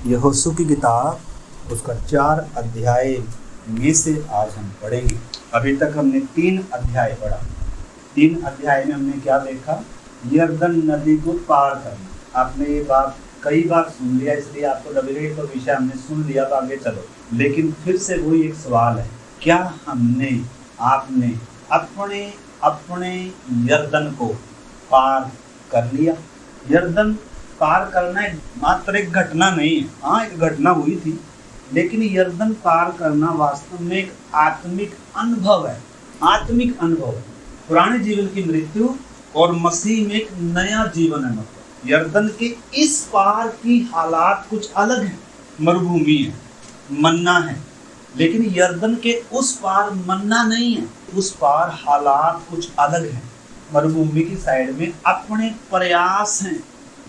यहोशू की किताब उसका 4 अध्याय में से आज हम पढ़ेंगे। अभी तक हमने 3 अध्याय पढ़ा। 3 अध्याय में हमने क्या देखा? यरदन नदी को पार करना। आपने ये बात कई बार सुन लिया, इसलिए आपको लग रही तो विषय हमने सुन लिया, तो आगे चलो। लेकिन फिर से वही एक सवाल है, क्या हमने आपने अपने अपने यरदन को पार कर लिया? यरदन पार करना मात्र एक घटना नहीं है। हाँ, एक घटना हुई थी, लेकिन यरदन पार करना वास्तव में एक आत्मिक अनुभव है। आत्मिक अनुभव है। पुराने जीवन की मृत्यु और मसीह में एक नया जीवन है। मतलब यरदन के इस पार की हालात कुछ अलग हैं। मरुभूमि है, मन्ना है, लेकिन यरदन के उस पार मन्ना नहीं है। उस पार हालात कुछ अलग हैं। मरुभूमि की साइड में अपने प्रयास हैं,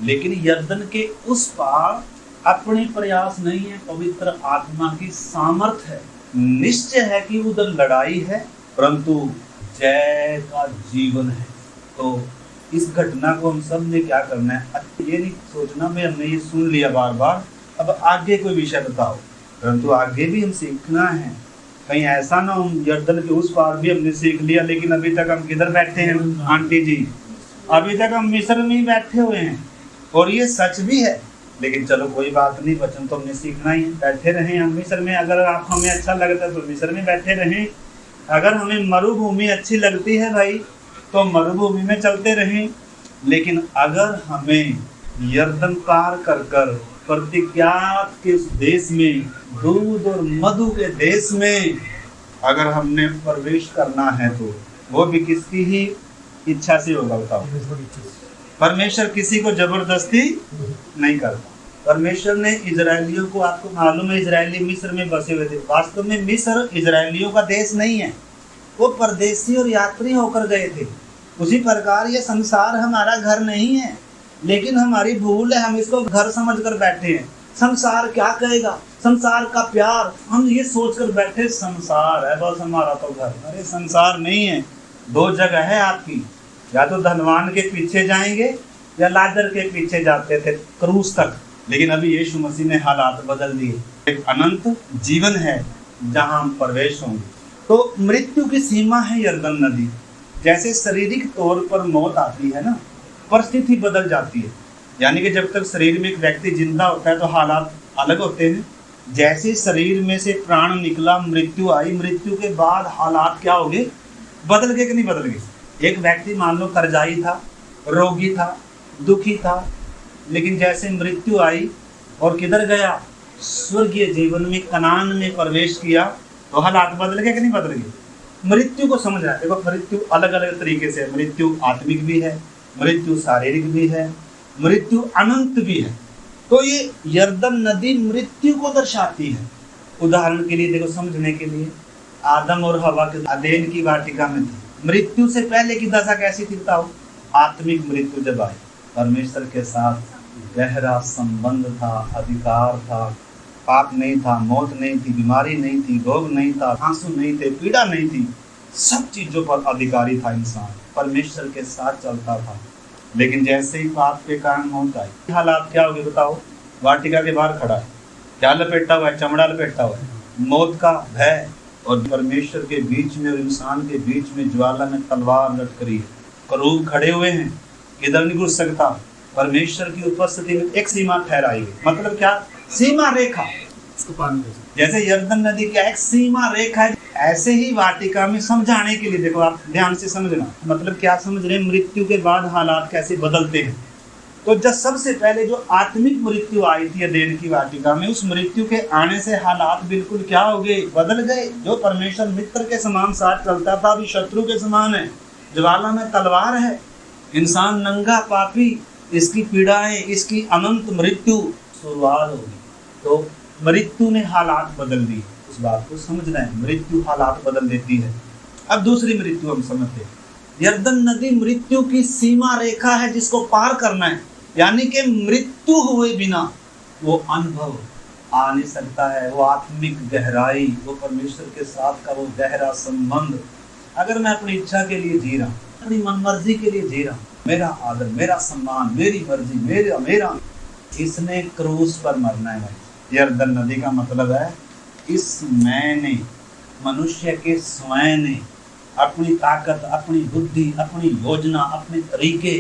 लेकिन यरदन के उस पार अपने प्रयास नहीं है, पवित्र आत्मा की सामर्थ है। निश्चय है कि उधर लड़ाई है, परंतु जय का जीवन है। तो इस घटना को हम सब ने क्या करना है? ये नहीं सोचना मैं हमने ये सुन लिया बार बार, अब आगे कोई विषय बताओ, परंतु आगे भी हम सीखना है। कहीं ऐसा ना हो यरदन के उस पार भी हमने सीख लिया, लेकिन अभी तक हम किधर बैठे हैं आंटी जी? अभी तक हम मिस्र में ही बैठे हुए हैं। और ये सच भी है, लेकिन चलो कोई बात नहीं, वचन तो हमने सीखना ही है। बैठे रहें हम मिस्र में। अगर आप हमें अच्छा लगता है तो मिस्र में बैठे रहें। अगर हमें मरुभूमि अच्छी लगती है भाई, तो मरुभूमि में चलते रहें। लेकिन अगर हमें यरदन पार कर कर प्रतिज्ञा के उस देश में, दूध और मधु के देश में अगर हमने प्रवेश करना है, तो वो भी किसकी ही इच्छा से होगा? बताओ। परमेश्वर किसी को जबरदस्ती नहीं करता। परमेश्वर ने इजरायलियों को, आपको मालूम है इजरायली मिस्र में बसे हुए थे। वास्तव में मिस्र इजरायलियों का देश नहीं है, वो परदेसी और यात्री होकर गए थे। उसी प्रकार ये संसार हमारा घर नहीं है, लेकिन हमारी भूल है, हम इसको घर समझकर बैठे हैं। संसार क्या कहेगा, संसार का प्यार, हम ये सोचकर बैठे संसार है बस हमारा तो घर। अरे संसार नहीं है। 2 जगह है आपकी, या तो धनवान के पीछे जाएंगे या लाजर के पीछे जाते थे क्रूस तक। लेकिन अभी यीशु मसीह ने हालात बदल दिए। एक अनंत जीवन है जहां हम प्रवेश होंगे। तो मृत्यु की सीमा है यरदन नदी। जैसे शारीरिक तौर पर मौत आती है ना, परिस्थिति बदल जाती है। यानी कि जब तक शरीर में एक व्यक्ति जिंदा होता है तो हालात अलग होते हैं। जैसे शरीर में से प्राण निकला, मृत्यु आई, मृत्यु के बाद हालात क्या हो गए? बदल गए कि नहीं बदल गए? एक व्यक्ति मान लो कर्जाई था, रोगी था, दुखी था, लेकिन जैसे मृत्यु आई और किधर गया? स्वर्गीय जीवन में, कनान में प्रवेश किया, तो हालात बदल गए कि नहीं बदल गए? मृत्यु को समझना है। देखो, मृत्यु अलग अलग तरीके से, मृत्यु आत्मिक भी है, मृत्यु शारीरिक भी है, मृत्यु अनंत भी है। तो ये यरदन नदी मृत्यु को दर्शाती है। उदाहरण के लिए देखो, समझने के लिए, आदम और हवा के अदेन की वाटिका में थे। मृत्यु से पहले की दशा कैसी थी बताओ? आत्मिक मृत्यु जब आई, परमेश्वर के साथ गहरा संबंध था, अधिकार था, पाप नहीं था, मौत नहीं थी, बीमारी नहीं थी, रोग नहीं था, आंसू नहीं थे, पीड़ा नहीं थी, सब चीजों पर अधिकारी था इंसान, परमेश्वर के साथ चलता था। लेकिन जैसे ही पाप के कारण मौत आई, हालात क्या हो गए बताओ? वाटिका के बाहर खड़ा है, क्या लपेटा हुआ है? चमड़ा लपेटा हुआ है, मौत का भय, और परमेश्वर के बीच में और इंसान के बीच में ज्वाला में तलवार लटकरी है। करूब खड़े हुए हैं, किधर नहीं घुस सकता। परमेश्वर की उपस्थिति में एक सीमा ठहराई गई। मतलब क्या? सीमा रेखा। जैसे यरदन नदी क्या एक सीमा रेखा है, ऐसे ही वाटिका में समझाने के लिए देखो, आप ध्यान से समझना। मतलब क्या समझ रहे? मृत्यु के बाद हालात कैसे बदलते हैं। तो जब सबसे पहले जो आत्मिक मृत्यु आई थी अदेन की वाटिका में, उस मृत्यु के आने से हालात बिल्कुल क्या हो गए? बदल गए। जो परमेश्वर मित्र के समान साथ चलता था, अभी शत्रु के समान है, ज्वाला में तलवार है, इंसान नंगा पापी, इसकी पीड़ाएं, इसकी अनंत मृत्यु शुरुआत होगी। तो मृत्यु ने हालात बदल दी। उस बात को समझना है, मृत्यु हालात बदल देती है। अब दूसरी मृत्यु हम समझते हैं। यरदन नदी मृत्यु की सीमा रेखा है जिसको पार करना है। यानी कि मृत्यु हुए बिना वो अनुभव आ नहीं सकता है, वो आत्मिक गहराई, वो परमेश्वर के साथ का वो गहरा संबंध। अगर मैं अपनी इच्छा के लिए जी रहा हूँ, अपनी मनमर्जी के लिए जी रहा हूँ, मेरा आदर, मेरा सम्मान, मेरी मर्जी, मेरा, इसने क्रूस पर मरना है भाई। यर्दन नदी का मतलब है इस मैंने, मनुष्य के स्वयं ने अपनी ताकत, अपनी बुद्धि, अपनी योजना, अपने तरीके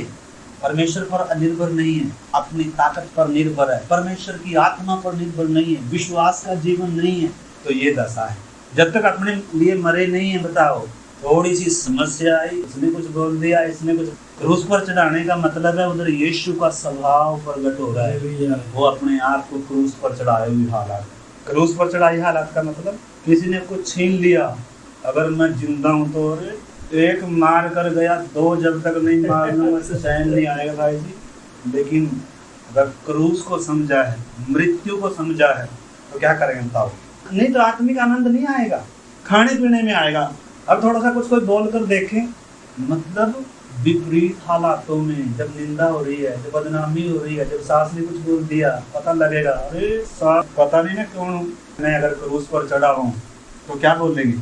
परमेश्वर पर निर्भर नहीं है, अपनी ताकत पर निर्भर है, परमेश्वर की आत्मा पर निर्भर नहीं है, विश्वास का जीवन नहीं है, तो ये दशा है। जब तक अपने लिए मरे नहीं है, बताओ, थोड़ी सी समस्या आई, इसने कुछ बोल दिया, इसने कुछ, क्रूस पर चढ़ाने का मतलब है उधर यीशु का स्वभाव प्रकट हो रहा है, वो अपने आप को क्रूस पर चढ़ाए हुई हालात, क्रूस पर चढ़ाई हालात का मतलब किसी ने कुछ छीन लिया, अगर मैं जिंदा हूं तो एक मार कर गया, दो जब तक नहीं मारना वैसे चैन नहीं आएगा भाई जी। लेकिन अगर क्रूस को समझा है, मृत्यु को समझा है, तो क्या करेंगे बताओ? नहीं तो आत्मिक आनंद नहीं आएगा, खाने पीने में आएगा। अब थोड़ा सा कुछ कोई बोल कर देखे, मतलब विपरीत हालातों में जब निंदा हो रही है, जब बदनामी हो रही है, जब सास ने कुछ बोल दिया, पता लगेगा अरे सास पता नहीं मैं कौन हूँ, मैं अगर क्रूस पर चढ़ा हूँ तो क्या बोलेगी,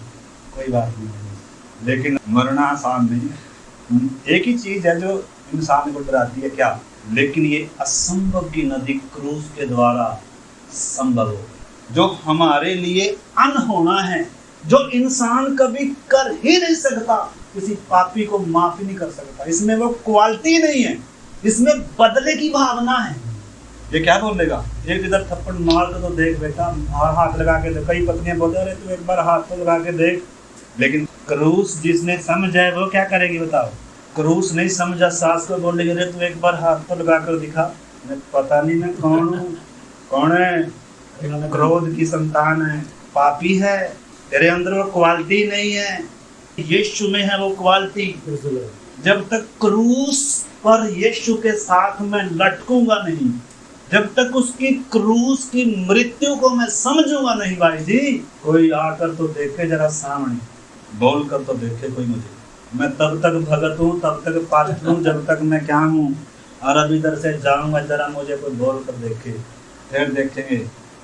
कोई बात नहीं। लेकिन मरना आसान नहीं है। एक ही चीज है जो इंसान को डराती है, क्या? लेकिन ये असंभव की नदी क्रूस के द्वारा संभव हो, जो हमारे लिए अनहोना है, जो इंसान कभी कर ही नहीं सकता, किसी पापी को माफ ही नहीं कर सकता, इसमें वो क्वालिटी नहीं है, इसमें बदले की भावना है। ये क्या बोलेगा, एक इधर थप्पड़ मार तो देख बेटा, हाथ लगा के देख, कई पत्नियां बोलते अरे तू एक बार हाथ तो लगा के देख। लेकिन क्रूस जिसने समझा है वो क्या करेगी बताओ? क्रूस नहीं समझा, सास को बोलेगी अरे तू एक बार हाथ तो लगा कर दिखा, मैं पता नहीं मैं कौन हूँ, कौन है, क्रोध की संतान है, पापी है, तेरे अंदर वो क्वालिटी नहीं है, यीशु में है वो क्वालिटी। जब तक क्रूस पर यीशु के साथ मैं लटकूंगा नहीं, जब तक उसकी क्रूस की मृत्यु को मैं समझूंगा नहीं भाई जी, कोई आकर तो देखे जरा सामने, बोल कर तो देखे कोई मुझे, मैं तब तक भगत हूँ, तब तक पास्ट हूँ, जब तक मैं क्या हूँ, और अब इधर से जाऊंगा जरा मुझे कोई बोल कर देखे, फिर देखेंगे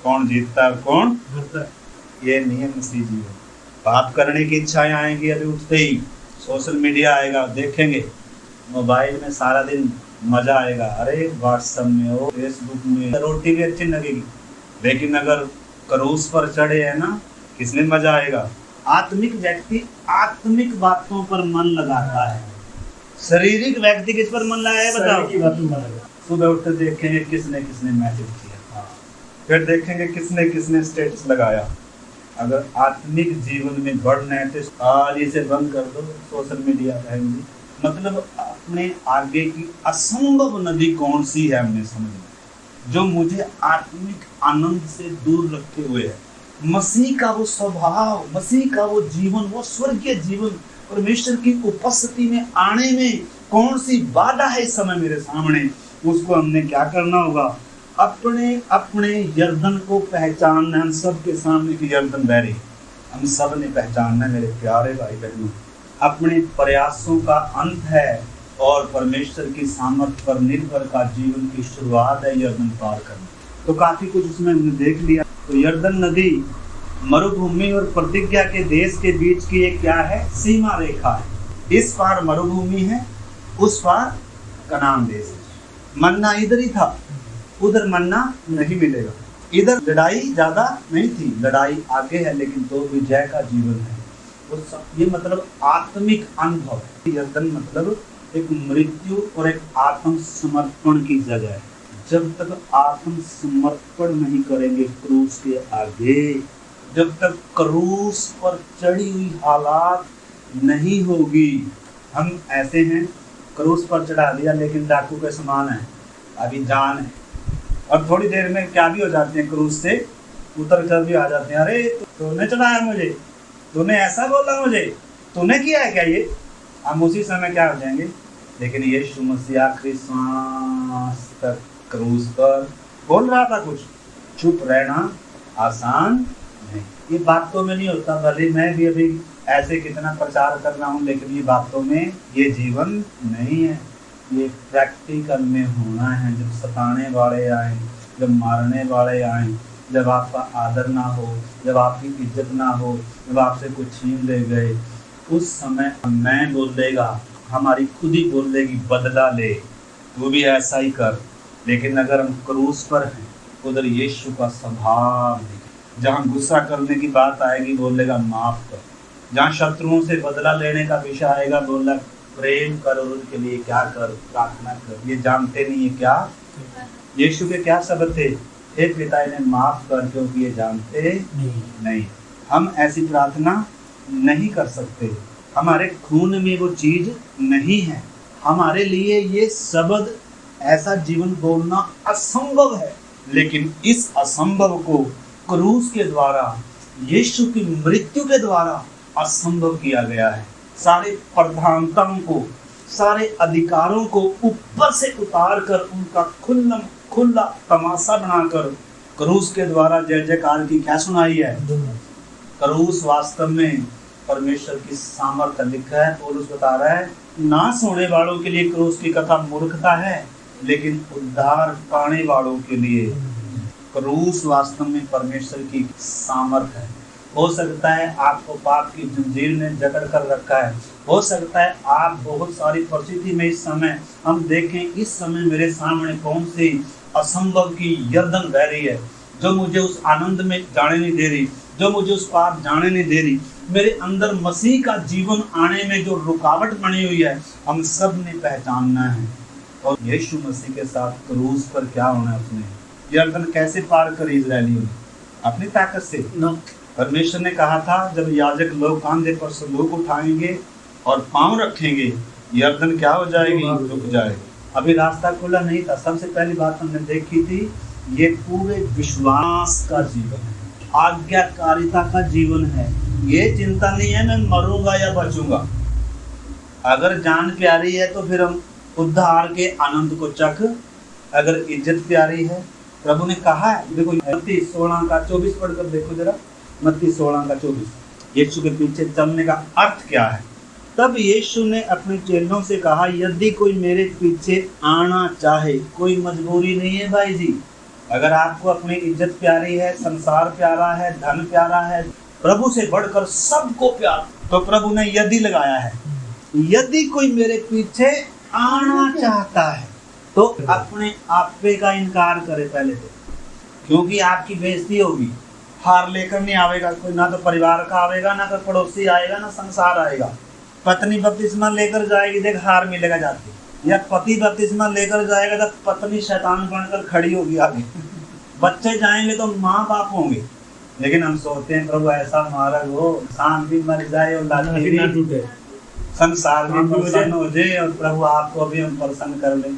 कौन जीतता है कौन हारता है। ये नहीं है मसीह जीवन। पाप करने की इच्छाएं आएंगी, अभी उठते ही सोशल मीडिया आएगा, देखेंगे, मोबाइल में सारा दिन मजा आएगा, अरे व्हाट्सएप में हो, फेसबुक में, रोटी भी अच्छी लगेगी। लेकिन अगर क्रूस पर चढ़े है ना, किसमें मजा आएगा? आत्मिक व्यक्ति आत्मिक बातों पर मन लगाता है, शारीरिक व्यक्ति किस पर मन लगाया है बताओ? सुबह उठते देखेंगे किसने किसने मैसेज किया, फिर देखेंगे किसने किसने स्टेटस लगाया। अगर आत्मिक जीवन में बढ़ना है तो आज इसे बंद कर दो, सोशल मीडिया रहेंगी। मतलब अपने आगे की असंभव नदी कौन सी है हमने समझना, जो मुझे आत्मिक आनंद से दूर रखे हुए है। मसीह का वो स्वभाव, मसीह का वो जीवन, वो स्वर्गीय जीवन, परमेश्वर की उपस्थिति में आने में कौन सी बाधा है इस समय मेरे सामने, उसको हमने क्या करना होगा? अपने अपने यर्दन को पहचानना। हम सब के सामने की यर्दन बह रही, हम सब ने पहचानना मेरे प्यारे भाई बहनों। अपने प्रयासों का अंत है और परमेश्वर की सामर्थ्य पर निर्भर का जीवन की शुरुआत है यर्दन पार करना। तो काफी कुछ उसमें हमने देख लिया। तो यर्दन नदी मरुभूमि और प्रतिज्ञा के देश के बीच की एक क्या है? सीमा रेखा है। इस पार मरुभूमि है, उस पार कनान देश है। मन्ना इधर ही था, उधर मन्ना नहीं मिलेगा। इधर लड़ाई ज्यादा नहीं थी, लड़ाई आगे है, लेकिन तो विजय का जीवन है। ये मतलब आत्मिक अनुभव। यर्दन मतलब एक मृत्यु और एक आत्मसमर्पण की जगह है। जब तक आत्मसमर्पण नहीं करेंगे क्रूस के आगे, जब तक क्रूस पर चढ़ी हुई हालात नहीं होगी, हम ऐसे हैं क्रूस पर चढ़ा दिया लेकिन डाकू के समान है, अभी जान है, और थोड़ी देर में क्या भी हो जाते हैं, क्रूस से उतर कर भी आ जाते हैं, अरे तूने चढ़ाया मुझे, तूने ऐसा बोला मुझे, तूने किया है क्या ये? हम उसी समय क्या हो जाएंगे। लेकिन यीशु मसीह आखिरी सांस तक क्रूस पर बोल रहा था कुछ, चुप रहना आसान नहीं। ये बातों में नहीं होता, भले मैं भी अभी ऐसे कितना प्रचार कर रहा हूँ, लेकिन ये बातों में ये जीवन नहीं है। ये प्रैक्टिकल में होना है। जब सताने वाले आए, जब मारने वाले आए, जब आपका आदर ना हो, जब आपकी इज्जत ना हो, जब आपसे कुछ छीन ले गए, उस समय मैं बोलेगा, हमारी खुद ही बोलेगी बदला ले, तू भी ऐसा ही कर। लेकिन अगर हम क्रूस पर हैं, उधर यीशु का स्वभाव दिखे। जहाँ गुस्सा करने की बात आएगी बोलेगा माफ कर, जहाँ शत्रुओं से बदला लेने का विषय आएगा बोला प्रेम कर और उनके लिए क्या कर, प्रार्थना कर, ये जानते नहीं है क्या। यीशु के क्या शब्द थे, हे पिता इन्हें माफ कर क्योंकि ये जानते नहीं। हम ऐसी प्रार्थना नहीं कर सकते, हमारे खून में वो चीज नहीं है, हमारे लिए ये शब्द ऐसा जीवन बोलना असंभव है। लेकिन इस असंभव को क्रूस के द्वारा, यीशु की मृत्यु के द्वारा असंभव किया गया है। सारे प्रधानताओं को, सारे अधिकारों को ऊपर से उतार कर उनका खुला तमाशा बनाकर क्रूस के द्वारा जय जयकार की क्या सुनाई है। क्रूस वास्तव में परमेश्वर की सामर्थ्य लिखा है। पौलुस बता रहा है नाश होने वालों के लिए क्रूस की कथा मूर्खता है, लेकिन उद्धार पाने वालों के लिए क्रूस वास्तव में परमेश्वर की सामर्थ्य है। हो सकता है आपको पाप की जंजीर ने जकड़ कर रखा है, हो सकता है आप बहुत सारी परिस्थिति में इस समय हम देखें, इस समय मेरे सामने कौन सी असंभव की यर्दन बह रही है जो मुझे उस आनंद में जाने नहीं दे रही, जो मुझे उस पाप जाने नहीं दे रही। मेरे अंदर मसीह का जीवन आने में जो रुकावट बनी हुई है, हम सब ने पहचानना है। और यीशु मसीह के साथ क्रूस पर क्या होना है, उसने यर्दन कैसे पार कर इजरायलियों ने अपनी ताकत से न। परमेश्वर ने कहा था जब याजक लोग कांधे पर संदूक उठाएंगे और पांव रखेंगे, यर्दन क्या हो जाएगी, रुक जाएगी। अभी रास्ता खुला नहीं था। सबसे पहली बात हमने देखी थी, ये पूरे विश्वास का जीवन है, आज्ञाकारिता का जीवन है। ये चिंता नहीं है मैं मरूंगा या बचूंगा। अगर जान प्यारी है तो फिर हम उद्धार के आनंद को चख, अगर इज्जत प्यारी है, प्रभु ने कहा है, देखो मत्ती 16:24 पढ़कर देखो जरा, मत्ती 16:24। यीशु के पीछे चलने का अर्थ क्या है। तब यीशु ने अपने चेलों से कहा, यदि कोई मेरे पीछे आना चाहे, कोई मजबूरी नहीं है भाई जी। अगर आपको अपनी इज्जत प्यारी है, संसार प्यारा है, धन प्यारा है, प्रभु से बढ़कर सबको प्यार, तो प्रभु ने यदि लगाया है। यदि कोई मेरे पीछे आना चाहता है तो अपने आपे का इनकार करे पहले तो, क्योंकि आपकी बेइज्जती होगी। हार लेकर नहीं आवेगा कोई, ना तो परिवार का आवेगा, ना तो पड़ोसी आएगा, ना संसार आएगा। पत्नी बपतिस्मा लेकर जाएगी, देख हार मिलेगा जाती, या पति बपतिस्मा लेकर जाएगा तो पत्नी शैतान बनकर खड़ी होगी आगे। बच्चे जाएंगे तो माँ बाप होंगे। लेकिन हम सोचते हैं प्रभु ऐसा मार्ग हो, इंसान भी मर जाए और लाठी भी टूटे, संसार भी प्रसन्न हो जाए और प्रभु आपको भी हम प्रसन्न कर लें।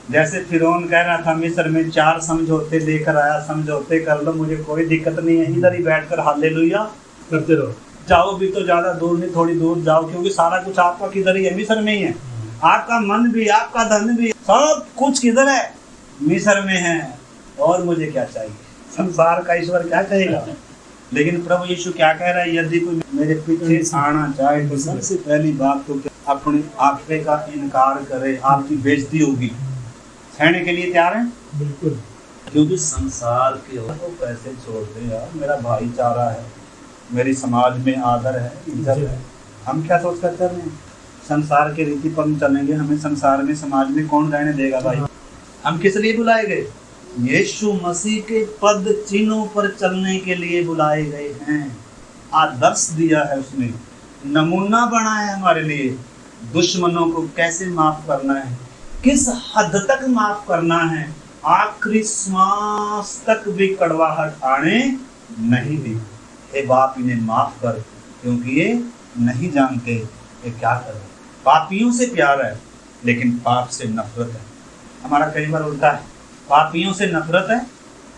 जैसे फिरौन कह रहा था मिस्र में 4 समझौते लेकर आया, समझौते कर लो, मुझे कोई दिक्कत नहीं है, इधर ही बैठकर हालेलुया करते रहो। जाओ भी तो ज्यादा दूर नहीं, थोड़ी दूर जाओ, क्योंकि सारा कुछ आपका किधर ही है, मिस्र में ही है। आपका मन भी, आपका धन भी, सब कुछ किधर है, मिस्र में है। और मुझे क्या चाहिए, संसार का ईश्वर क्या कहेगा। लेकिन प्रभु यीशु क्या कह रहा है, यदि कोई मेरे पीछे आना चाहे तो सबसे पहली बात तो अपने आपे का इनकार करे। आपकी बेइज्जती होगी, सहने के लिए तैयार है बिल्कुल, क्योंकि संसार के हो पैसे छोड़ दे यार, मेरा भाईचारा है, मेरी समाज में आदर है, इज्जत है। हम क्या सोच कर चल रहे हैं, संसार के रीति पर चलेंगे, हमें संसार में समाज में कौन रहने देगा भाई। हम किस लिए बुलाए गए, यीशु मसीह के पद चिन्हों पर चलने के लिए बुलाए गए हैं। आदर्श दिया है उसने, नमूना बना है हमारे लिए, दुश्मनों को कैसे माफ करना है, किस हद तक माफ करना है, आखिरी श्वास तक भी कड़वाहट आने नहीं दी। हे बाप इन्हें माफ कर, क्योंकि ये नहीं जानते ये क्या कर रहे। पापियों से प्यार है लेकिन पाप से नफरत है। हमारा कई बार उल्टा है, पापियों से नफरत है,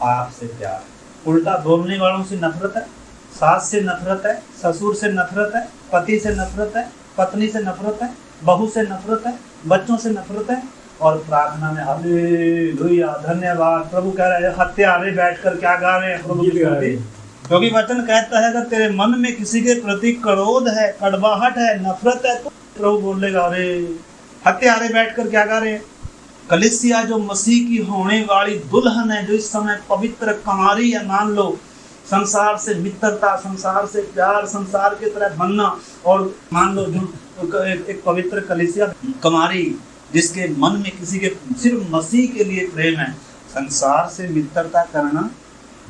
पाप से प्यार है। उल्टा बोलने वालों से नफरत है, सास से नफरत है, ससुर से नफरत है, पति से नफरत है, पत्नी से नफरत है, बहू से नफरत है, बच्चों से नफरत है। और प्रार्थना में हालेलुया धन्यवाद, प्रभु कह रहे हैं, हत्यारे बैठकर क्या गा रहे हैं प्रभु की स्तुति, क्योंकि वचन कहता है अगर तेरे मन में किसी के प्रति क्रोध है, कड़वाहट है, नफरत है, तो प्रभु बोलेगा अरे हत्यारे बैठकर क्या गा रहे हैं। कलीसिया जो मसीह की होने वाली दुल्हन है, जो इस समय पवित्र कुमारी है, मान लो संसार से मित्रता, संसार से प्यार, संसार की तरह बनना, और मान लो जो एक पवित्र कलीसिया कुमारी जिसके मन में किसी के सिर्फ मसीह के लिए प्रेम है, संसार से मित्रता करना,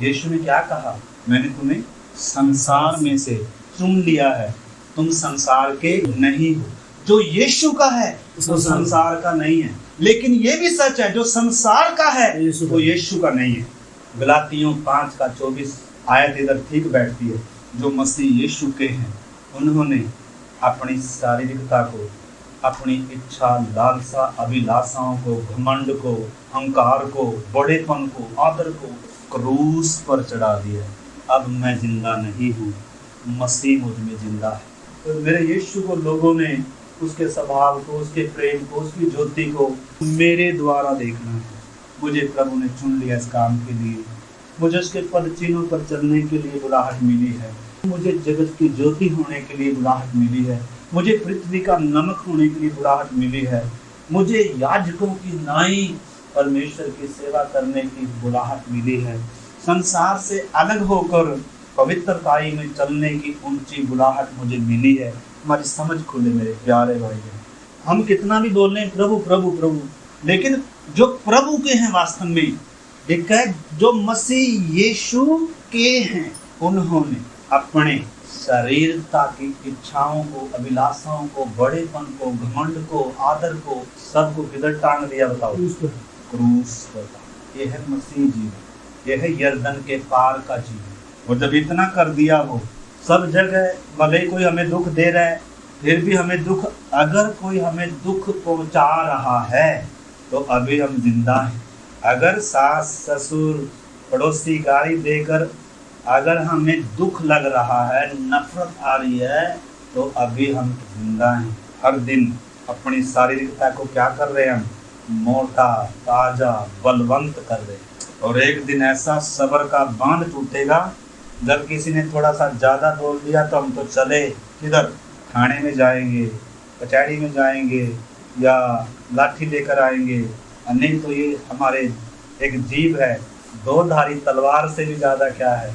यीशु ने क्या कहा, मैंने तुम्हें संसार में से चुन लिया है, तुम संसार के नहीं हो। जो यीशु का है वो संसार का नहीं है, लेकिन ये भी सच है जो संसार का है वो यीशु का नहीं है। गलातियों 5:24 आयत इधर ठीक बैठती है। जो मसीह यीशु के हैं उन्होंने अपनी शारीरिकता को, अपनी इच्छा, लालसा, अभिलाषाओं को, घमंड को, अहंकार को, बड़ेपन को, आदर को क्रूस पर चढ़ा दिया। अब मैं जिंदा नहीं हूँ, मसीह मुझ में जिंदा है। तो मेरे यीशु को लोगों ने उसके स्वभाव को, उसके प्रेम को, उसकी ज्योति को मेरे द्वारा देखना है। मुझे प्रभु ने चुन लिया इस काम के लिए, मुझे उसके पद चिन्हों पर चलने के लिए बुलाहट मिली है, मुझे जगत की ज्योति होने के लिए बुलाहट मिली है, मुझे पृथ्वी का नमक होने के लिए बुलाहट मिली है, मुझे याजकों की नाई परमेश्वर की सेवा करने की बुलाहट मिली है, संसार से अलग होकर पवित्रताई में चलने की ऊंची बुलाहट मुझे मिली है। हमारी समझ खुले मेरे प्यारे भाई। हम कितना भी बोल रहे हैं प्रभु प्रभु प्रभु, लेकिन जो प्रभु के हैं वास्तव में देखा है, जो मसीह यीशु के हैं उन्होंने अपने शरीरता की इच्छाओं को, अभिलाषाओं को, बड़ेपन को, घमंड को, आदर को, सबको किधर टांग दिया बताओ, क्रूस पर। यह है मसीह जीवन, यह है यरदन के पार का जीवन। और जब इतना कर दिया वो सब जगह, भले कोई हमें दुख दे रहा है फिर भी हमें दुख, अगर कोई हमें दुख पहुंचा रहा है तो अभी हम जिंदा हैं। अगर सास ससुर पड़ोसी गाली देकर अगर हमें दुख लग रहा है, नफरत आ रही है, तो अभी हम जिंदा हैं। हर दिन अपनी शारीरिकता को क्या कर रहे हैं हम, मोटा ताजा बलवंत कर रहे हैं। और एक दिन ऐसा सब्र का बांध टूटेगा, जब किसी ने थोड़ा सा ज़्यादा बोल दिया तो हम तो चले किधर, थाने में जाएंगे, कचहरी में जाएंगे या लाठी लेकर आएंगे। नहीं तो ये हमारे एक जीभ है, दो धारी तलवार से भी ज़्यादा क्या है,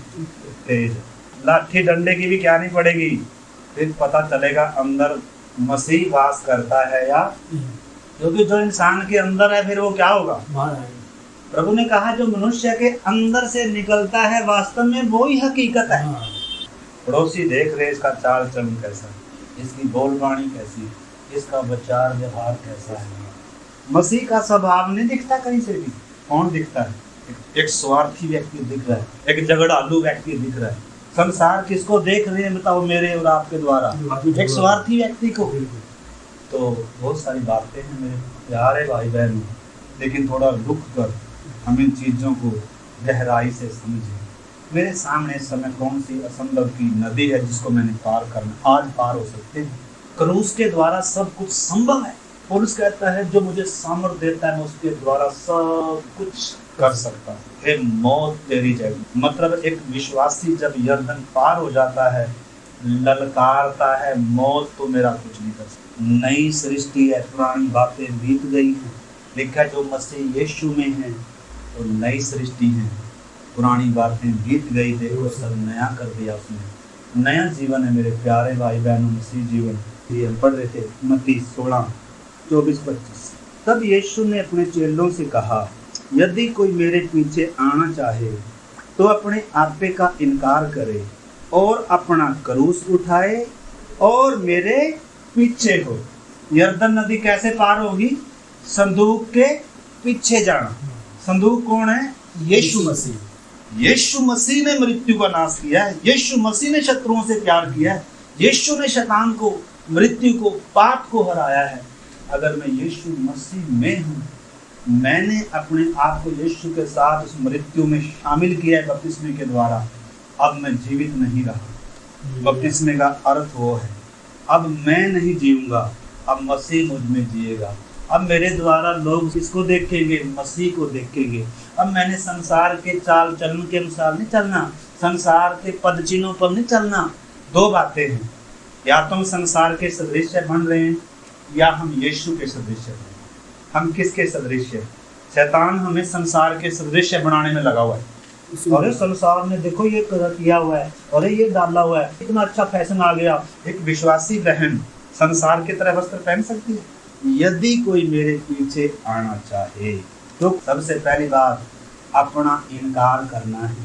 तेज। लाठी डंडे की भी क्या नहीं पड़ेगी, फिर पता चलेगा अंदर मसीह वास करता है या, क्योंकि जो इंसान के अंदर है फिर वो क्या होगा। प्रभु ने कहा जो मनुष्य के अंदर से निकलता है वास्तव में वो ही हकीकत है। पड़ोसी देख रहे इसका चाल चलन कैसा, इसकी बोलबाणी कैसी, इसका विचार व्यवहार कैसा है। मसीह का स्वभाव नहीं दिखता कहीं से भी। कौन दिखता है, एक स्वार्थी व्यक्ति दिख रहा है, एक झगड़ालू व्यक्ति दिख रहा है। संसार किसको देख रहे हैं बताओ, मेरे और आपके द्वारा, एक स्वार्थी व्यक्ति को। तो बहुत सारी बातें हैं मेरे प्यारे भाई बहन, लेकिन थोड़ा रुक कर हम इन चीज़ों को गहराई से समझें। मेरे सामने इस समय कौन सी असंभव की नदी है जिसको मैंने पार करना, आज पार हो सकते हैं। क्रूस के द्वारा सब कुछ संभव है। पौलुस कहता है जो मुझे सामर्थ देता है मैं उसके द्वारा सब कुछ कर सकता हूँ। हे मौत तेरी जगह। मतलब एक विश्वासी जब यरदन पार हो जाता है, ललकारता है, मौत तो मेरा कुछ नहीं कर सकती। नई सृष्टि है, पुरानी बातें बीत गई हैं। लिखा जो मसीह यीशु में है तो नई सृष्टि है, पुरानी बातें बीत गई, देखो सब नया कर दिया उसने। नया जीवन है मेरे प्यारे भाई बहनों, मसीह जीवन। ये हम पढ़ रहे थे मत्ती 16:24-25। तब यीशु ने अपने चेलों से कहा, यदि कोई मेरे पीछे आना चाहे तो अपने आपे का इनकार करे और अपना क्रूस उठाए और मेरे पीछे हो। यरदन नदी कैसे पार होगी, संदूक के पीछे जाना। संदूक कौन है, यीशु मसीह। यीशु मसीह ने मृत्यु का नाश किया है, यीशु मसीह ने शत्रुओं से प्यार किया है, यीशु ने शैतान को, मृत्यु को, पाप को हराया है। अगर मैं यीशु मसीह में हूँ, मैंने अपने आप को यीशु के साथ उस मृत्यु में शामिल किया है बपतिस्मे के द्वारा। अब मैं जीवित नहीं रहा। बपतिस्मे का अर्थ वो है, अब मैं नहीं जीऊंगा, अब मसीह मुझ में जिएगा। अब मेरे द्वारा लोग किसको देखेंगे, मसीह को देखेंगे। अब मैंने संसार के चाल चलन के अनुसार नहीं चलना, संसार के पद चिन्हों पर नहीं चलना। दो बातें हैं, या तो हम संसार के सदृश्य बन रहे हैं या हम यीशु के सदृश्य बन रहे हैं। हम किसके सदृश्य? शैतान हमें संसार के सदृश्य बनाने में लगा हुआ है। अरे संसार ने देखो ये किया हुआ है, अरे ये डाला हुआ है, इतना अच्छा फैशन आ गया। एक विश्वासी बहन संसार की तरह वस्त्र पहन सकती है? यदि कोई मेरे पीछे आना चाहे तो सबसे पहली बात अपना इनकार करना है।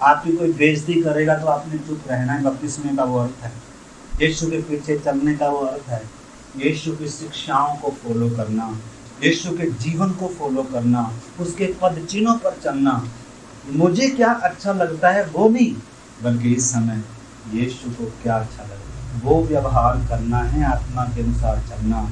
आपकी कोई बेइज्जती करेगा तो आपने चुप रहना है, बपतिस्मे का वो अर्थ है। यीशु के पीछे चलने का वो अर्थ है। यीशु की शिक्षाओं को फॉलो करना, यीशु के जीवन को फॉलो करना, उसके पद चिन्हों पर चलना। मुझे क्या अच्छा लगता है वो नहीं, बल्कि इस समय यीशु को क्या अच्छा लगता है वो व्यवहार करना है, आत्मा के अनुसार चलना,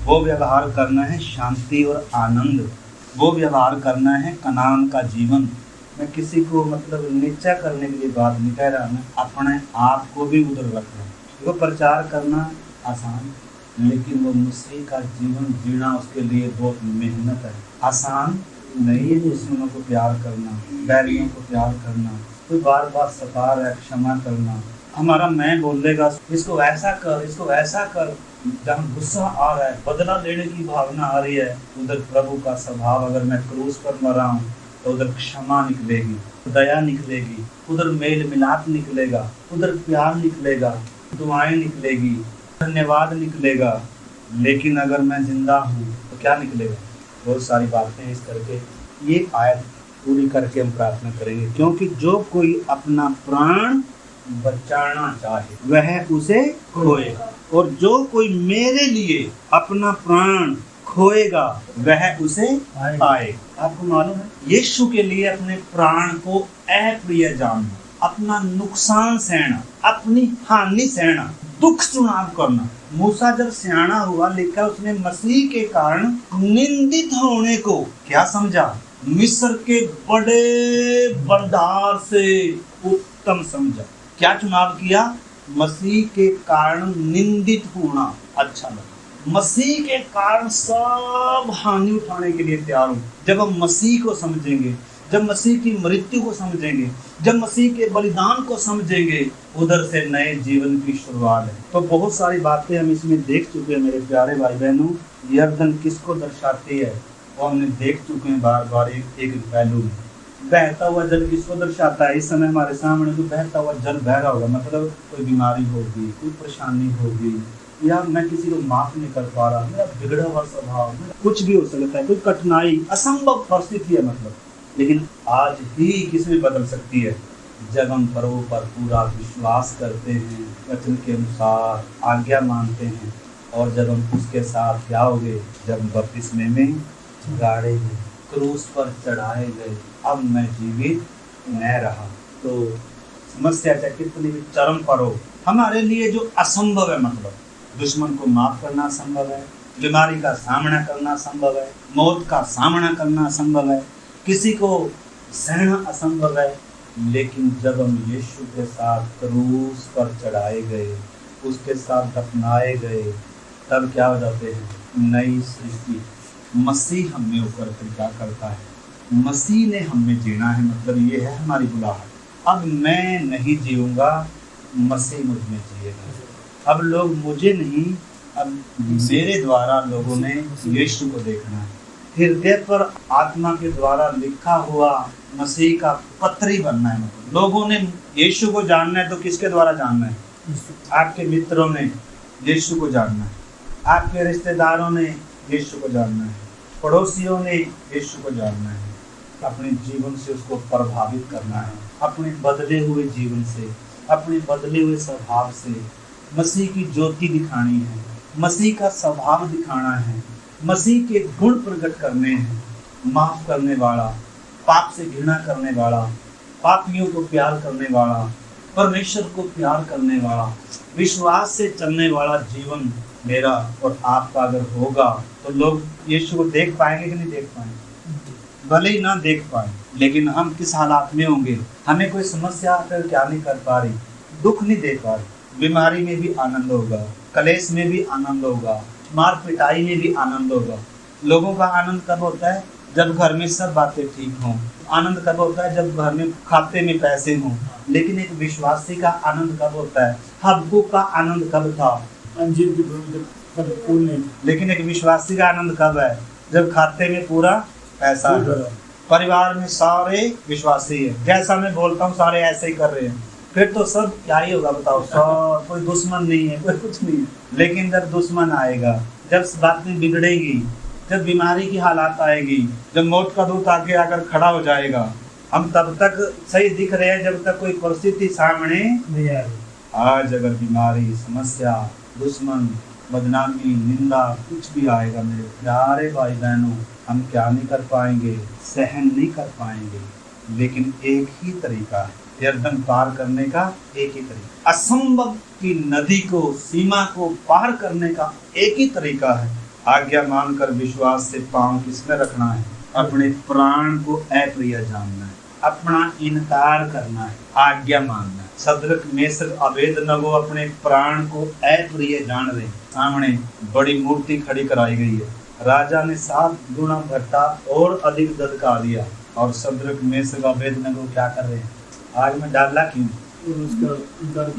वो व्यवहार करना है शांति और आनंद, वो व्यवहार करना है कनान का जीवन। मैं किसी को मतलब नीचा करने के लिए बात नहीं कह रहा, मैं अपने आप को भी उधर रख रहा हूँ। वो प्रचार करना आसान, लेकिन वो मसीह का जीवन जीना उसके लिए बहुत मेहनत है। आसान नहीं है दुश्मनों को प्यार करना, बैरियों को प्यार करना, कोई बार बार सता रहा है क्षमा करना। हमारा मैं बोलेगा इसको ऐसा कर, इसको ऐसा कर, जहाँ गुस्सा आ रहा है, बदला लेने की भावना आ रही है, उधर प्रभु का स्वभाव, अगर मैं क्रूस पर मरा हूँ तो उधर क्षमा निकलेगी, दया निकलेगी, उधर मेल मिलाप निकलेगा, उधर प्यार निकलेगा, दुआएं निकलेगी, धन्यवाद निकलेगा। लेकिन अगर मैं जिंदा हूँ तो क्या निकलेगा? बहुत सारी बातें इस करके ये आयत पूरी करके हम प्रार्थना करेंगे। क्योंकि जो कोई अपना प्राण बचाना चाहे वह उसे खोएगा, और जो कोई मेरे लिए अपना प्राण खोएगा वह उसे पाएगा। आपको मालूम है, यीशु के लिए अपने प्राण को अप्रिय जानना, अपना नुकसान सहना, अपनी हानि सहना, दुख चुनाव करना। मूसा जब सियाना हुआ, लिखा उसने मसीह के कारण निंदित होने को क्या समझा? मिस्र के बड़े भंडार से उत्तम समझा। क्या चुनाव किया? मसीह के कारण निंदित होना अच्छा लगा। मसीह के कारण सब हानि उठाने के लिए तैयार हूँ। जब हम मसीह को समझेंगे, जब मसीह की मृत्यु को समझेंगे, जब मसीह के बलिदान को समझेंगे, उधर से नए जीवन की शुरुआत है। तो बहुत सारी बातें हम इसमें देख चुके हैं मेरे प्यारे भाई बहनों। यरदन किसको दर्शाती है वो हमने देख चुके हैं बार बार एक पहलू में। बहता हुआ जल किसको दर्शाता है? इस समय हमारे सामने तो बहता हुआ जल बह रहा होगा, मतलब कोई बीमारी होगी, कोई परेशानी होगी, या मैं किसी को माफ नहीं कर पा रहा, मेरा बिगड़ा हुआ स्वभाव, कुछ भी हो सकता है, कोई कठिनाई, असंभव परिस्थिति है मतलब। लेकिन आज ही किसमें बदल सकती है? जब हम प्रभु पर पूरा विश्वास करते हैं, वचन के अनुसार आज्ञा मानते हैं, और जब हम उसके साथ क्या हो गए? जब बपतिस्मे में गाड़े गए, क्रूस पर चढ़ाए गए, अब मैं जीवित न रहा। तो समस्या चाहे कितनी भी चरम पर हो, हमारे लिए जो असंभव है, मतलब दुश्मन को माफ करना संभव है, बीमारी का सामना करना संभव है, मौत का सामना करना संभव है, किसी को सहना असंभव है। लेकिन जब हम यीशु के साथ क्रूस पर चढ़ाए गए, उसके साथ दफनाए गए, तब क्या हो जाते हैं? नई सृष्टि। मसीह हम में होकर फिर क्या करता है? मसीह ने हमें जीना है, मतलब ये है हमारी बुलाहट। अब मैं नहीं जीऊँगा, मसीह मुझ में जिएगा। अब लोग मुझे नहीं, अब मेरे द्वारा लोगों ने यीशु को देखना है। हृदय पर आत्मा के द्वारा लिखा हुआ मसीह का पत्री बनना है। मतलब लोगों ने यीशु को जानना है, तो किसके द्वारा जानना है? आपके मित्रों ने यीशु को जानना है, आपके रिश्तेदारों ने यीशु को जानना है, पड़ोसियों ने यीशु को जानना है। अपने जीवन से उसको प्रभावित करना है, अपने बदले हुए जीवन से, अपने बदले हुए स्वभाव से मसीह की ज्योति दिखानी है, मसीह का स्वभाव दिखाना है, मसीह के गुण प्रकट करने हैं। माफ करने वाला, पाप से घृणा करने वाला, पापियों को प्यार करने वाला, परमेश्वर को प्यार करने वाला, विश्वास से चलने वाला जीवन मेरा और आपका अगर होगा तो लोग यीशु को देख पाएंगे कि नहीं देख पाएंगे? भले ही ना देख पाए, लेकिन हम किस हालात में होंगे? हमें कोई समस्या आकर क्या नहीं कर पा रही, दुख नहीं दे पा रही, बीमारी में भी आनंद होगा, कलेश में भी आनंद होगा, मार पिटाई में भी आनंद होगा। लोगों का आनंद कब होता है? जब घर में सब बातें ठीक हों। आनंद कब होता है? जब घर में खाते में पैसे हों। लेकिन एक विश्वासी का आनंद कब होता है? हबक्कूक का आनंद कब था? अंजीर की फूल नहीं। लेकिन एक विश्वासी का आनंद कब है? जब खाते में पूरा पैसा है, परिवार में सारे विश्वासी है, जैसा मैं बोलता हूँ सारे ऐसे ही कर रहे हैं, फिर तो सब क्या ही होगा बताओ? सब कोई दुश्मन नहीं है, कोई कुछ नहीं है। लेकिन जब दुश्मन आएगा, जब बातें बिगड़ेगी, जब बीमारी की हालात आएगी, जब मौत का दूत आके आकर खड़ा हो जाएगा, हम तब तक सही दिख रहे हैं जब तक कोई परिस्थिति सामने नहीं आ रही। आज अगर बीमारी, समस्या, दुश्मन, बदनामी, निंदा कुछ भी आएगा मेरे प्यारे भाई बहनों, हम क्या नहीं कर पाएंगे, सहन नहीं कर पाएंगे। लेकिन एक ही तरीका है यर्दन पार करने का, एक ही तरीका, असंभव की नदी को, सीमा को पार करने का एक ही तरीका है। आज्ञा मानकर विश्वास से पांव किसमें रखना है? अपने प्राण को अप्रिय जानना है, अपना इनकार करना है, आज्ञा मानना है। सदरक मेसक अबेदनगो अपने प्राण को अप्रिय जान रहे। सामने बड़ी मूर्ति खड़ी कराई गई है, राजा ने 7 गुना भट्टा और अधिक ददका दिया, और सदरक मेसक अबेदनगो क्या कर रहे हैं? आग में डाला क्यों?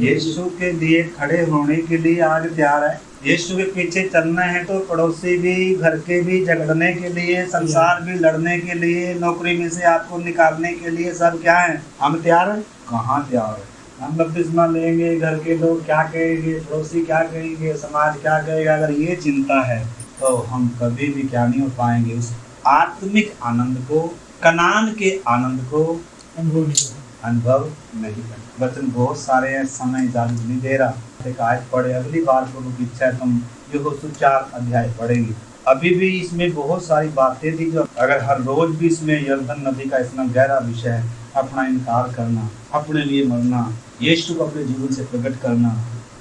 यीशु के लिए खड़े होने के लिए आज तैयार है। यीशु के पीछे चलना है तो पड़ोसी भी, घर के भी झगड़ने के लिए, संसार भी लड़ने के लिए, नौकरी में से आपको निकालने के लिए, सब क्या है? हम तैयार हैं? कहाँ तैयार है? हम बपतिस्मा लेंगे, घर के लोग क्या कहेंगे, पड़ोसी क्या कहेंगे, समाज क्या कहेगा, अगर ये चिंता है तो हम कभी भी क्या नहीं हो पाएंगे, उस आत्मिक आनंद को, कनान के आनंद को अनुभव नहीं कर। वचन बहुत सारे हैं, समय इजाजत नहीं दे रहा। एक आयत पढ़े, अगली बार प्रभु की इच्छा है तुम यहोशू 4 अध्याय पढ़ेंगे। अभी भी इसमें बहुत सारी बातें थी जो अगर हर रोज भी इसमें यर्दन नदी का इतना गहरा विषय है, अपना इनकार करना, अपने लिए मरना, यीशु को अपने जीवन से प्रकट करना,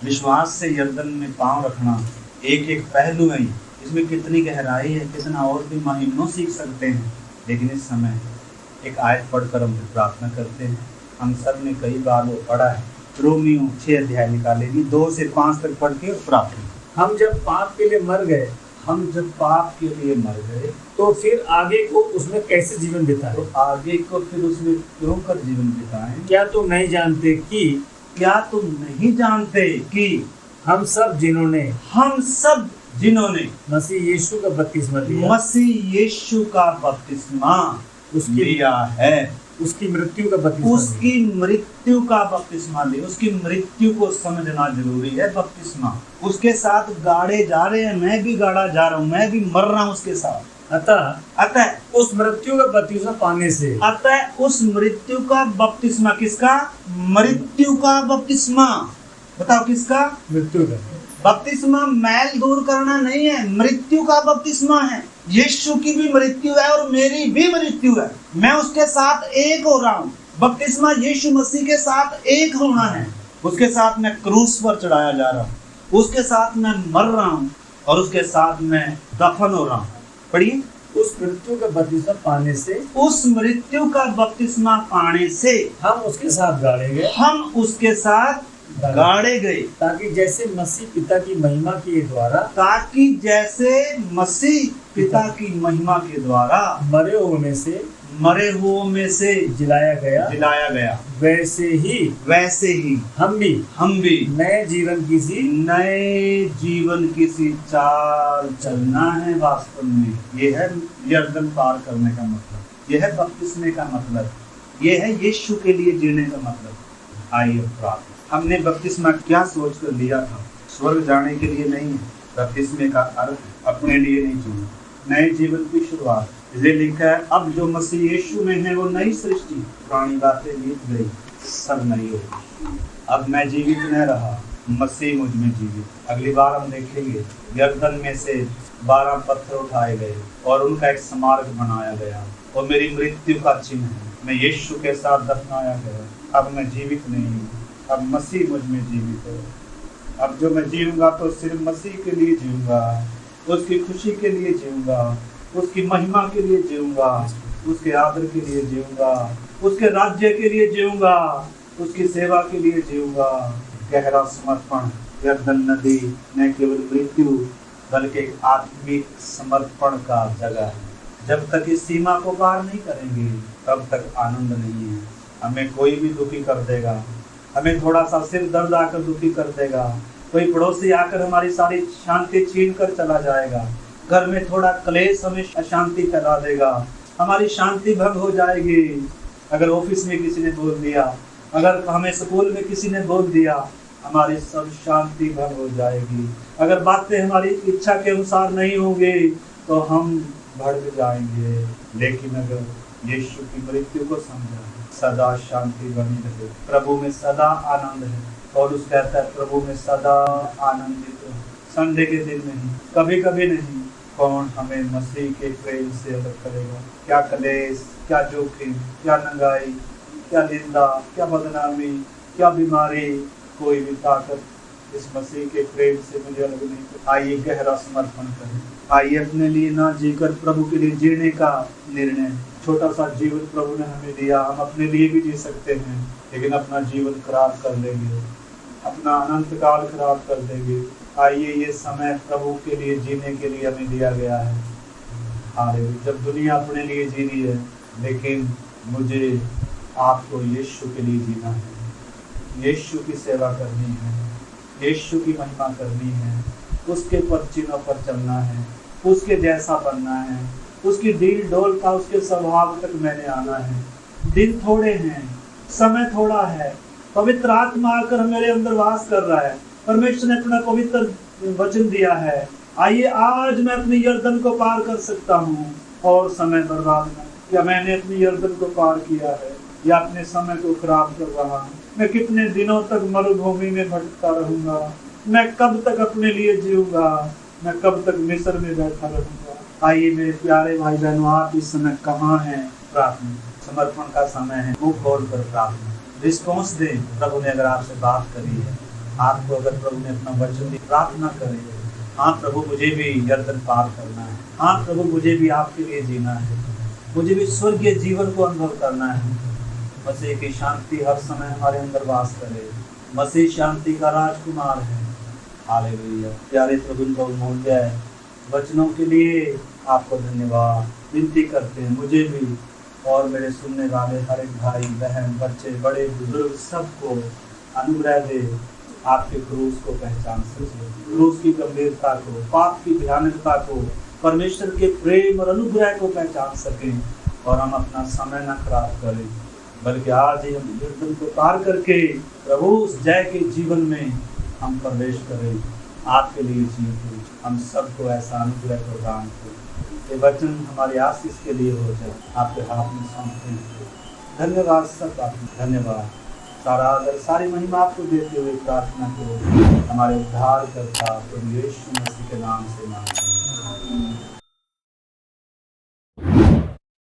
विश्वास से यर्दन में पांव रखना, एक एक पहलू है। इसमें कितनी गहराई है, कितना और भी महिमों सीख सकते हैं। लेकिन इस समय एक आयत पढ़कर हम प्रार्थना करते हैं। हम सब ने कई बार वो पढ़ा है, रोमियो 6 अध्याय निकालेगी, 2 से 5 तक पढ़ के प्रार्थना। हम जब पाप के लिए मर गए, हम जब पाप के लिए मर गए तो फिर आगे को उसमें कैसे जीवन बिताएं? तो आगे को फिर उसमें क्यों कर जीवन बिताएं? क्या तुम नहीं जानते कि क्या तुम नहीं जानते कि हम सब जिन्होंने मसीह यीशु का बपतिस्मा लिया, मसीह यीशु का बपतिस्मा उसकी लिया है, उसकी मृत्यु का बपतिस्मा, उसकी मृत्यु का बपतिस्मा लिया। उसकी मृत्यु को समझना जरूरी है। बपतिस्मा उसके साथ गाड़े जा रहे हैं, मैं भी गाड़ा जा रहा हूँ, मैं भी मर रहा हूँ उसके साथ। अतः उस मृत्यु का बपतिस्मा पाने से, अतः उस मृत्यु का बपतिस्मा, किसका? मृत्यु का बपतिस्मा। बताओ किसका? मृत्यु का बपतिस्मा मैल दूर करना नहीं है, मृत्यु का बपतिस्मा है। यीशु की भी मृत्यु है और मेरी भी मृत्यु है, मैं उसके साथ एक हो रहा हूँ। बपतिस्मा यीशु मसीह के साथ एक होना है। उसके साथ मैं क्रूस पर चढ़ाया जा रहा हूँ, उसके साथ मैं मर रहा हूँ और उसके साथ मैं दफन हो रहा हूँ। पढ़िए, उस मृत्यु का बपतिस्मा पाने से, उस मृत्यु का बपतिस्मा पाने से हम उसके साथ गाड़े गए, हम उसके साथ गाड़े गए, ताकि जैसे मसीह पिता की महिमा के द्वारा, ताकि जैसे मसीह पिता की महिमा के द्वारा मरे हुओं में से जिलाया गया, वैसे ही हम भी नए जीवन की सी चाल चलना है। वास्तव में ये है यर्दन पार करने का मतलब, ये है बपतिस्मे का मतलब, ये है यीशु के लिए जीने का मतलब। आइए प्रार्थना। हमने बपतिस्मा क्या सोच कर लिया था? स्वर्ग जाने के लिए नहीं है। बपतिस्मे का अर्थ अपने लिए नहीं चुना, नए जीवन की शुरुआत। इसलिए लिखा है, अब जो मसीह यीशु में है वो नई सृष्टि, पुरानी बातें बीत गई, सब नई हो गई। अब मैं जीवित न रहा, मसीह मुझ में जीवित। अगली बार हम देखेंगे यर्दन में से 12 पत्थर उठाए गए और उनका एक स्मारक बनाया गया और मेरी मृत्यु का चिन्ह है। मैं यीशु के साथ दफनाया गया। अब मैं जीवित नहीं हूँ, अब मसीह मुझ में जीवित है। अब जो मैं जीऊँगा तो सिर्फ मसीह के लिए जीऊँगा, उसकी खुशी के लिए जीऊँगा, उसकी महिमा के लिए जीऊँगा, उसके आदर के लिए जीऊँगा, उसके राज्य के लिए जीऊँगा, उसकी सेवा के लिए जीऊँगा। गहरा समर्पण यर्दन नदी न केवल मृत्यु बल्कि एक आत्मिक समर्पण का जगह है। जब तक इस सीमा को पार नहीं करेंगे तब तक आनंद नहीं है। हमें कोई भी दुखी कर देगा, हमें थोड़ा सा सिर दर्द आकर दुखी कर देगा, कोई पड़ोसी आकर हमारी सारी शांति छीन कर चला जाएगा, घर में थोड़ा क्लेश हमें अशांति फैला देगा, हमारी शांति भंग हो जाएगी। अगर ऑफिस में किसी ने बोल दिया, अगर हमें स्कूल में किसी ने बोल दिया, हमारी सब शांति भंग हो जाएगी। अगर बातें हमारी इच्छा के अनुसार नहीं होंगी, तो हम भड़क जाएंगे। लेकिन अगर यीशु की मृत्यु को समझा, सदा शांति बनी रहे, प्रभु में सदा आनंद है। और उस कहता है प्रभु में सदा आनंदित हो। संडे के दिन नहीं, कभी कभी नहीं, कौन हमें मसीह के प्रेम से अलग करेगा? क्या कलेश, क्या जोखिम, क्या नंगाई, क्या निंदा, क्या बदनामी, क्या बीमारी, कोई भी ताकत इस मसीह के प्रेम से मुझे अलग नहीं कर। आइए गहरा समर्पण करें। आइए अपने लिए ना जीकर प्रभु के लिए जीने का निर्णय। छोटा सा जीवन प्रभु ने हमें दिया, हम अपने लिए भी जी सकते हैं, लेकिन अपना जीवन खराब कर लेंगे, अपना अनंत काल खराब कर देंगे। आइए ये समय प्रभु के लिए जीने के लिए हमें दिया गया है। हालेलुया। जब दुनिया अपने लिए जी रही है, लेकिन मुझे आपको यीशु के लिए जीना है, यीशु की सेवा करनी है, यीशु की महिमा करनी है, उसके चिन्हों पर चलना है, उसके जैसा बनना है, उसकी डील डोल का उसके स्वभाव तक मैंने आना है। दिन थोड़े हैं, समय थोड़ा है, पवित्र आत्मा आकर मेरे अंदर वास कर रहा है। परमेश्वर ने अपना पवित्र वचन दिया है। आइए आज मैं अपनी यरदन को पार कर सकता हूँ और समय बर्बाद न। या मैंने अपनी यरदन को पार किया है या अपने समय को खराब कर रहा हूँ। मैं कितने दिनों तक मरुभूमि में भटकता रहूंगा? मैं कब तक अपने लिए जीऊंगा? मैं कब तक मिस्र में बैठा रहूंगा? आइए मेरे प्यारे भाई बहनों, आप इस समय कहाँ हैं? प्रार्थना समर्पण का समय है। मुंह खोल कर प्रार्थना रिस्पॉन्स दें। प्रभु ने अगर आपसे बात करी है, आपको अगर प्रभु ने अपना वचन दिया, प्रार्थना करें। हाँ प्रभु, मुझे भी यरदन पार करना है। हाँ प्रभु, मुझे भी आपके लिए जीना है, मुझे भी स्वर्गीय जीवन को अनुभव करना है। मसीह की शांति हर समय हमारे अंदर वास करे। मसीह शांति का राजकुमार है। हालेलुया। प्यारे प्रभु को मूल्य वचनों के लिए आपको धन्यवाद। विनती करते हैं मुझे भी और मेरे सुनने वाले हर एक भाई बहन, बच्चे, बड़े बुजुर्ग सबको अनुग्रह दे। आपके क्रूस को पहचान सके, क्रूस की गंभीरता को, पाप की भयानकता को, परमेश्वर के प्रेम और अनुग्रह को पहचान सकें और हम अपना समय न खराब करें, बल्कि आज ही हम यरदन को पार करके प्रभु उस जय के जीवन में हम प्रवेश करें, आपके लिए जिए। हम सबको ऐसा अनुग्रह प्रदान करें। ये वचन हमारी आशीष के लिए हो जाए। आपके हाथ में सौंपते हैं। धन्यवाद सब आपको, धन्यवाद। सारा आदर सारी महिमा आपको देते हुए प्रार्थना करो हमारे उद्धार करता प्रभु यीशु मसीह के नाम से मांगते हैं।